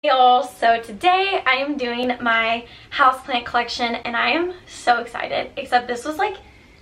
Hey y'all, so today I am doing my houseplant collection and I am so excited, except this was like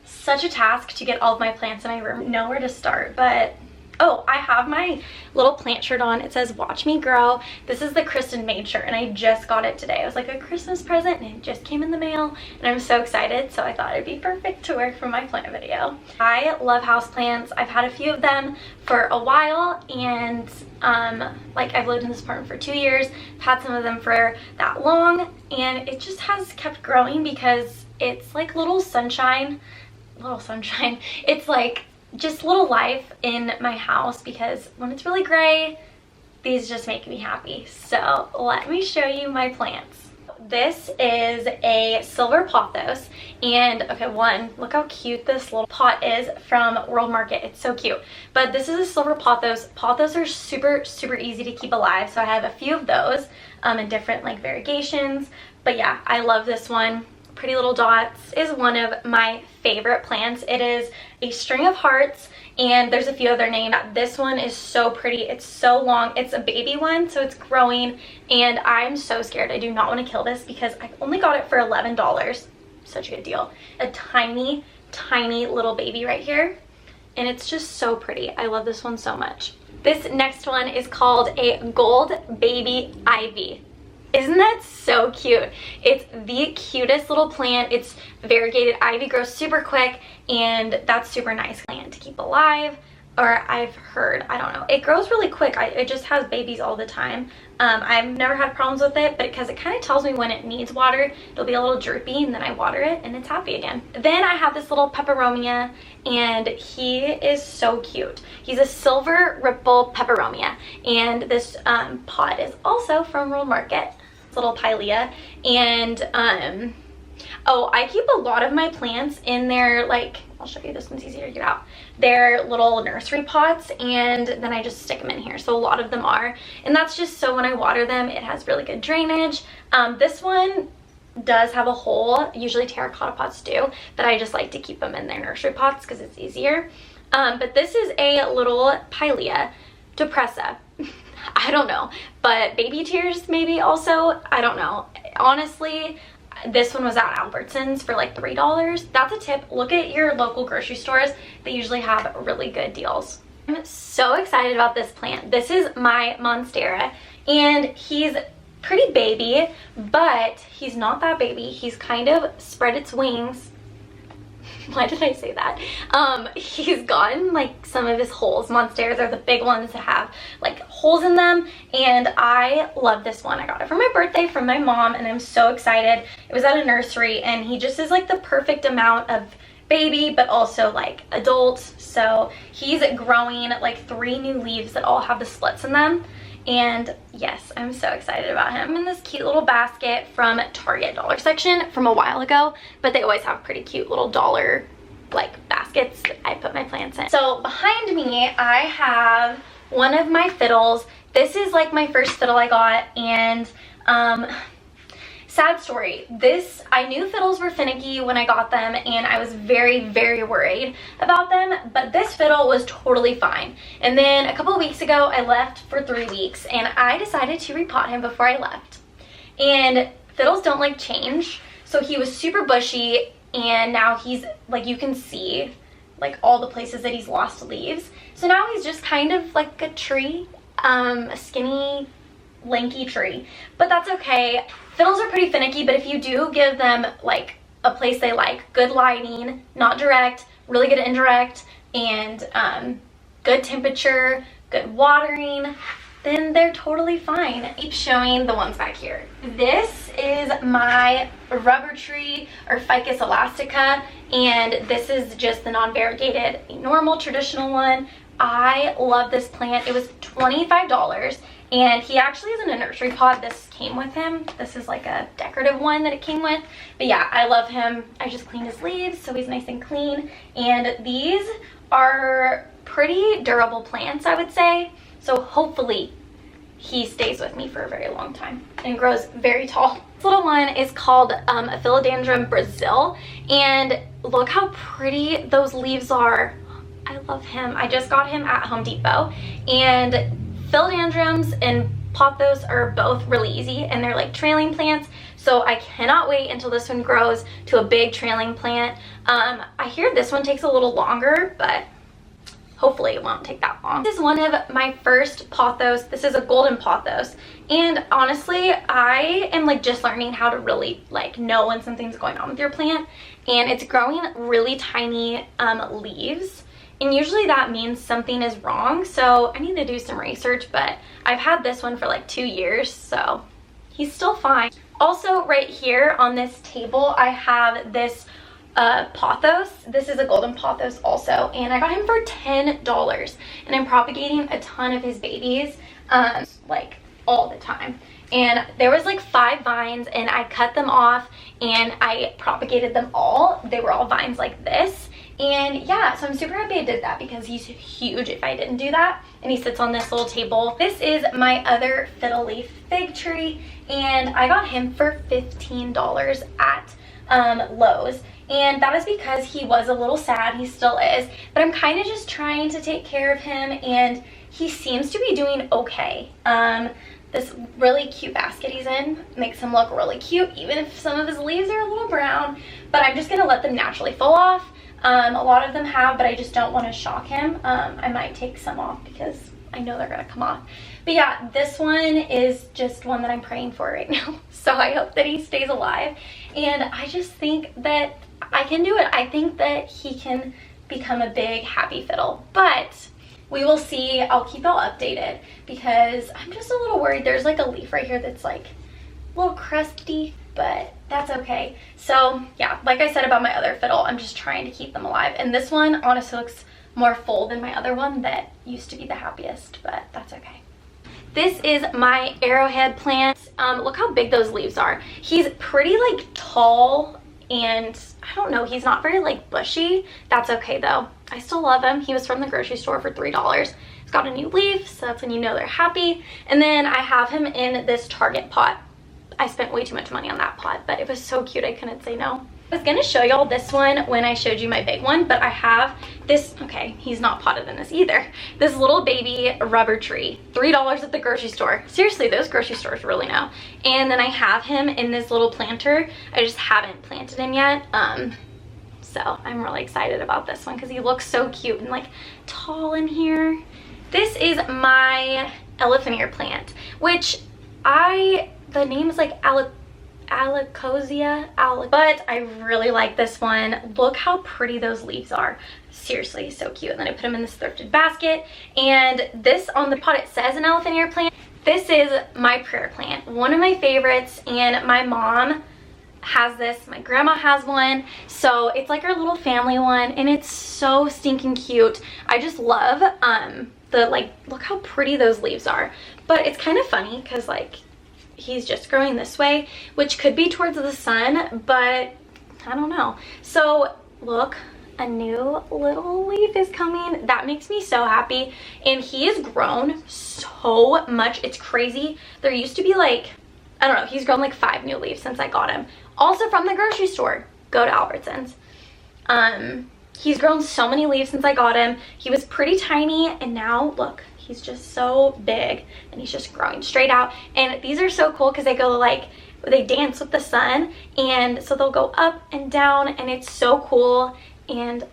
such a task to get all of my plants in my room. Nowhere to start, but oh, I have my little plant shirt on. It says watch me grow. This is the Kristen made shirt and I just got it today. It was like a Christmas present and it just came in the mail and I'm so excited, so I thought it'd be perfect to wear for my plant video. I love houseplants. I've had a few of them for a while and like I've lived in this apartment for 2 years. I've had some of them for that long and it just has kept growing because it's like little sunshine. It's like just little life in my house because when it's really gray, these just make me happy. So let me show you my plants. This is a silver pothos, and okay, look how cute this little pot is from World Market. It's so cute. But this is a silver pothos. Pothos are super easy to keep alive, so I have a few of those in different like variegations. But yeah, I love this one. Pretty Little Dots is one of my favorite plants. It is a string of hearts and there's a few other names. This one is so pretty. It's so long. It's a baby one, so it's growing and I'm so scared. I do not want to kill this because I only got it for $11. Such a good deal. A tiny little baby right here and it's just so pretty. I love this one so much. This next one is called a Gold Baby Ivy. Isn't that so cute? It's the cutest little plant. It's variegated. Ivy grows super quick and that's super nice plant to keep alive, or I've heard, I don't know. It grows really quick. It just has babies all the time. I've never had problems with it, but because it kind of tells me when it needs water, it'll be a little droopy and then I water it and it's happy again. Then I have this little peperomia and he is so cute. He's a silver ripple peperomia and this pot is also from World Market. Little pilea, and oh, I keep a lot of my plants in their, like, I'll show you, this one's easier to get out, their little nursery pots, and then I just stick them in here. So a lot of them are, and that's just so when I water them it has really good drainage. This one does have a hole, usually terracotta pots do, but I just like to keep them in their nursery pots because it's easier. But this is a little pilea depressa. I don't know, but baby tears maybe also, I don't know. Honestly, this one was at Albertsons for like $3. That's a tip. Look at your local grocery stores. They usually have really good deals. I'm so excited about this plant. This is my Monstera and he's pretty baby, but he's not that baby. He's kind of spread its wings. Why did I say that? He's gotten like some of his holes. Monsteras are the big ones that have like holes in them and I love this one. I got it for my birthday from my mom and I'm so excited. It was at a nursery and he just is like the perfect amount of baby but also like adult. So he's growing like 3 new leaves that all have the splits in them. And yes, I'm so excited about him. I'm in this cute little basket from Target dollar section from a while ago, but they always have pretty cute little dollar like baskets that I put my plants in. So behind me, I have one of my fiddles. This is like my first fiddle I got, and sad story. I knew fiddles were finicky when I got them and I was very worried about them, but this fiddle was totally fine. And then a couple of weeks ago I left for 3 weeks and I decided to repot him before I left. And fiddles don't like change, so he was super bushy and now he's like, you can see like all the places that he's lost leaves. So now he's just kind of like a tree, a skinny lanky tree, but that's okay. Fiddles are pretty finicky, but if you do give them like a place they like, good lighting, not direct, really good indirect, and good temperature, good watering, then they're totally fine. I keep showing the ones back here. This is my rubber tree or Ficus elastica, and this is just the non-variegated, normal traditional one. I love this plant. It was $25 and he actually is in a nursery pot. This came with him. This is like a decorative one that it came with. But yeah, I love him. I just cleaned his leaves so he's nice and clean. And these are pretty durable plants, I would say. So hopefully he stays with me for a very long time and grows very tall. This little one is called a philodendron Brazil, and look how pretty those leaves are. I love him. I just got him at Home Depot, and philodendrons and pothos are both really easy, and they're like trailing plants. So I cannot wait until this one grows to a big trailing plant. I hear this one takes a little longer, but hopefully it won't take that long. This is one of my first pothos. This is a golden pothos. And honestly, I am like just learning how to really like know when something's going on with your plant. And it's growing really tiny leaves. And usually that means something is wrong. So I need to do some research, but I've had this one for like 2 years, so he's still fine. Also right here on this table, I have this pothos. This is a golden pothos also, and I got him for $10, and I'm propagating a ton of his babies like all the time. And there was like 5 vines, and I cut them off and I propagated them all. They were all vines like this. And yeah, so I'm super happy I did that because he's huge if I didn't do that. And he sits on this little table. This is my other fiddle leaf fig tree, and I got him for $15 at Lowe's. And that is because he was a little sad. He still is, but I'm kind of just trying to take care of him, and he seems to be doing okay. This really cute basket he's in makes him look really cute, even if some of his leaves are a little brown. But I'm just gonna let them naturally fall off. A lot of them have, but I just don't want to shock him. I might take some off because I know they're gonna come off. But yeah, this one is just one that I'm praying for right now. So I hope that he stays alive. And I just think that I can do it. I think that he can become a big happy fiddle, but we will see. I'll keep y'all updated because I'm just a little worried. There's like a leaf right here that's like a little crusty, but that's okay. So yeah, like I said about my other fiddle, I'm just trying to keep them alive. And this one honestly looks more full than my other one that used to be the happiest, but that's okay. This is my arrowhead plant. Look how big those leaves are. He's pretty like tall, and I don't know, he's not very like bushy. That's okay though. I still love him. He was from the grocery store for $3. He's got a new leaf, so that's when you know they're happy. And then I have him in this Target pot. I spent way too much money on that pot, but it was so cute I couldn't say no. I was gonna show y'all this one when I showed you my big one, but I have this, okay, he's not potted in this either. This little baby rubber tree, $3 at the grocery store. Seriously, those grocery stores really know. And then I have him in this little planter. I just haven't planted him yet. So I'm really excited about this one because he looks so cute and like tall in here. This is my elephant ear plant, which the name is like Alacosia, but I really like this one. Look how pretty those leaves are. Seriously, so cute. And then I put them in this thrifted basket. And this on the pot, it says an elephant ear plant. This is my prayer plant, one of my favorites, and my mom has this, my grandma has one, so it's like our little family one, and it's so stinking cute. I just love look how pretty those leaves are. But it's kind of funny because like he's just growing this way, which could be towards the sun, but I don't know. So look, a new little leaf is coming. That makes me so happy. And he has grown so much, it's crazy. There used to be like, I don't know, he's grown like 5 new leaves since I got him. Also from the grocery store, go to Albertsons. He's grown so many leaves since I got him. He was pretty tiny, and now look, he's just so big, and he's just growing straight out. And these are so cool because they go like, they dance with the sun, and so they'll go up and down, and it's so cool. And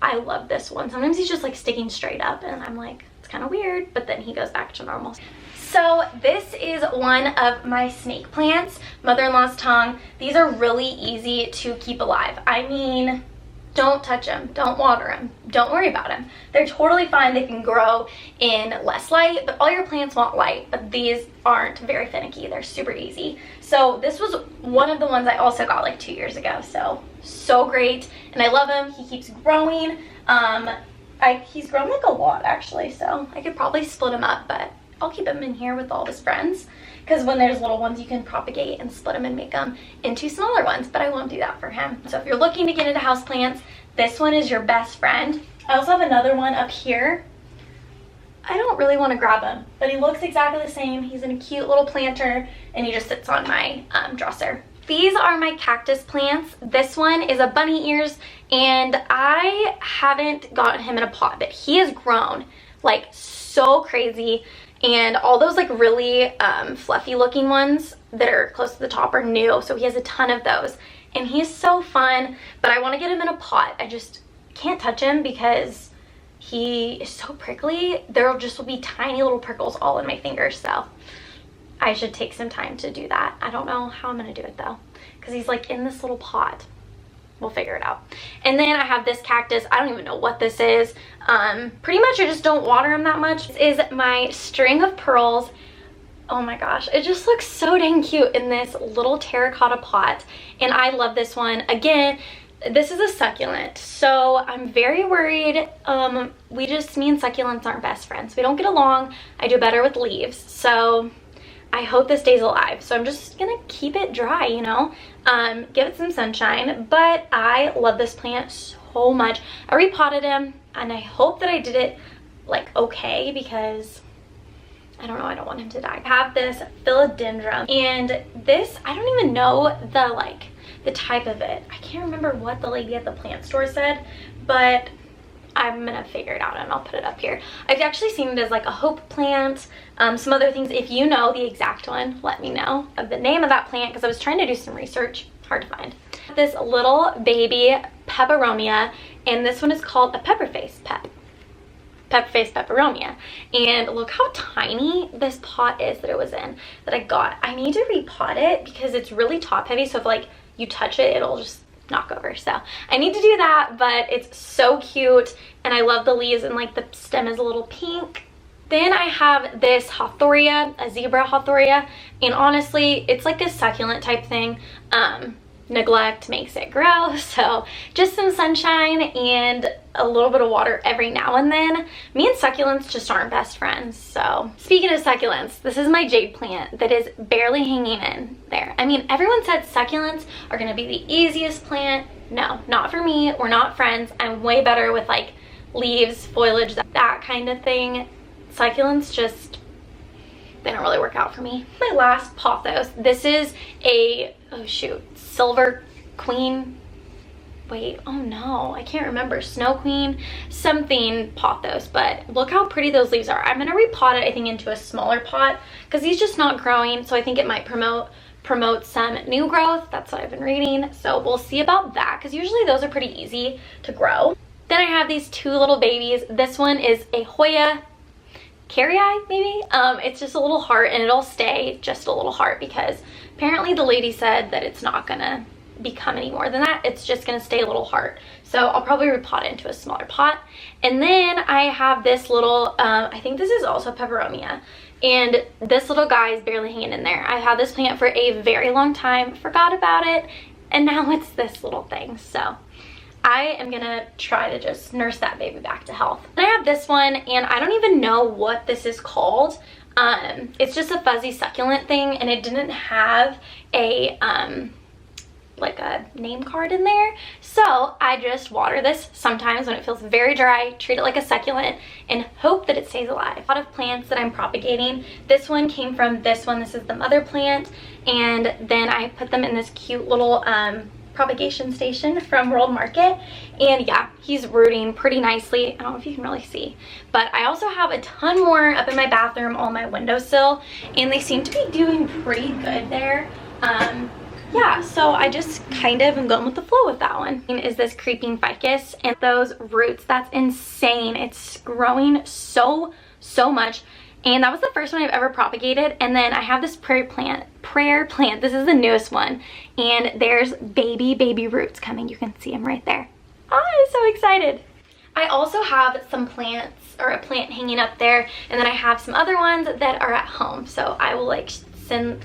I love this one. Sometimes he's just like sticking straight up, and I'm like, it's kind of weird, but then he goes back to normal. So this is one of my snake plants, mother-in-law's tongue. These are really easy to keep alive. I mean, don't touch them, don't water them, don't worry about them. They're totally fine. They can grow in less light, but all your plants want light, but these aren't very finicky. They're super easy. So this was one of the ones I also got like 2 years ago. So great, and I love him. He keeps growing. He's grown like a lot actually, so I could probably split him up, but I'll keep him in here with all his friends, because when there's little ones you can propagate and split them and make them into smaller ones, but I won't do that for him. So if you're looking to get into houseplants, this one is your best friend. I also have another one up here. I don't really want to grab him, but he looks exactly the same. He's in a cute little planter, and he just sits on my dresser. These are my cactus plants. This one is a bunny ears, and I haven't gotten him in a pot, but he has grown like so crazy. and all those like really fluffy looking ones that are close to the top are new, so he has a ton of those, and he's so fun. But I want to get him in a pot. I just can't touch him because he is so prickly. There just will be tiny little prickles all in my fingers, so I should take some time to do that. I don't know how I'm gonna do it though, because he's like in this little pot. We'll figure it out. And then I have this cactus. I don't even know what this is. Pretty much I just don't water him that much. This is my string of pearls. Oh my gosh, it just looks so dang cute in this little terracotta pot, and I love this one. Again, this is a succulent, so I'm very worried. Me and succulents aren't best friends. We don't get along. I do better with leaves, so I hope this stays alive. So I'm just gonna keep it dry, you know, give it some sunshine. But I love this plant so much. I repotted him, and I hope that I did it like okay, because I don't know, I don't want him to die. I have this philodendron, and this, I don't even know the type of it. I can't remember what the lady at the plant store said, but I'm gonna figure it out and I'll put it up here. I've actually seen it as like a hope plant, some other things. If you know the exact one, let me know of the name of that plant, because I was trying to do some research. Hard to find. This little baby peperonia, and this one is called a pepperface peperonia. And look how tiny this pot is that it was in, that I got. I need to repot it because it's really top heavy, so if like you touch it, it'll just knock over. So I need to do that, but it's so cute, and I love the leaves, and like the stem is a little pink. Then I have this hawthornia, a zebra hawthornia, and honestly it's like a succulent type thing. Neglect makes it grow, so just some sunshine and a little bit of water every now and then. Me and succulents just aren't best friends. So speaking of succulents, this is my jade plant that is barely hanging in there. I mean, everyone said succulents are gonna be the easiest plant. No, not for me. We're not friends. I'm way better with like leaves, foliage, that kind of thing. Succulents just, they don't really work out for me. My last pothos, this is a, oh shoot, silver queen, wait, oh no, I can't remember, snow queen, something pothos, but look how pretty those leaves are. I'm gonna repot it, I think, into a smaller pot, because he's just not growing, so I think it might promote some new growth. That's what I've been reading, so we'll see about that, because usually those are pretty easy to grow. Then I have these two little babies. This one is a Hoya Carrii, maybe. It's just a little heart, and it'll stay just a little heart because apparently the lady said that it's not gonna become any more than that. It's just gonna stay a little heart. So I'll probably repot it into a smaller pot. And then I have this little, I think this is also peperonia, and this little guy is barely hanging in there. I've had this plant for a very long time, forgot about it, and now it's this little thing. So I am gonna try to just nurse that baby back to health. Then I have this one, and I don't even know what this is called. It's just a fuzzy succulent thing, and it didn't have a like a name card in there, so I just water this sometimes when it feels very dry, treat it like a succulent, and hope that it stays alive. A lot of plants that I'm propagating, this one came from this one. This is the mother plant, and then I put them in this cute little propagation station from World Market, and yeah, he's rooting pretty nicely. I don't know if you can really see, but I also have a ton more up in my bathroom on my windowsill, and they seem to be doing pretty good there. Yeah, so I just kind of am going with the flow with that one. Is this creeping ficus, and those roots, that's insane. It's growing so much. And that was the first one I've ever propagated. And then I have this prayer plant. This is the newest one. And there's baby roots coming. You can see them right there. Oh, I'm so excited. I also have some plants, or a plant hanging up there. And then I have some other ones that are at home. So I will like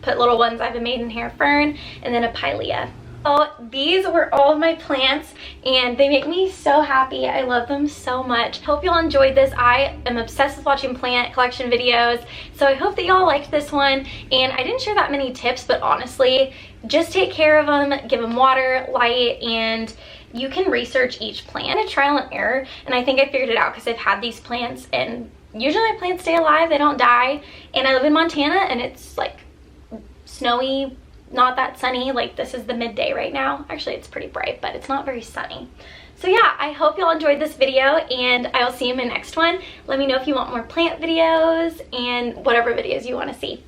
put little ones. I have a maidenhair fern and then a pilea. Oh, these were all of my plants, and they make me so happy. I love them so much. Hope y'all enjoyed this. I am obsessed with watching plant collection videos, so I hope that y'all liked this one. And I didn't share that many tips, but honestly, just take care of them, give them water, light, and you can research each plant. A trial and error, and I think I figured it out because I've had these plants, and usually my plants stay alive, they don't die. And I live in Montana, and it's like snowy, not that sunny. Like, this is the midday right now. Actually, it's pretty bright, but it's not very sunny. So yeah, I hope y'all enjoyed this video, and I will see you in my next one. Let me know if you want more plant videos and whatever videos you want to see.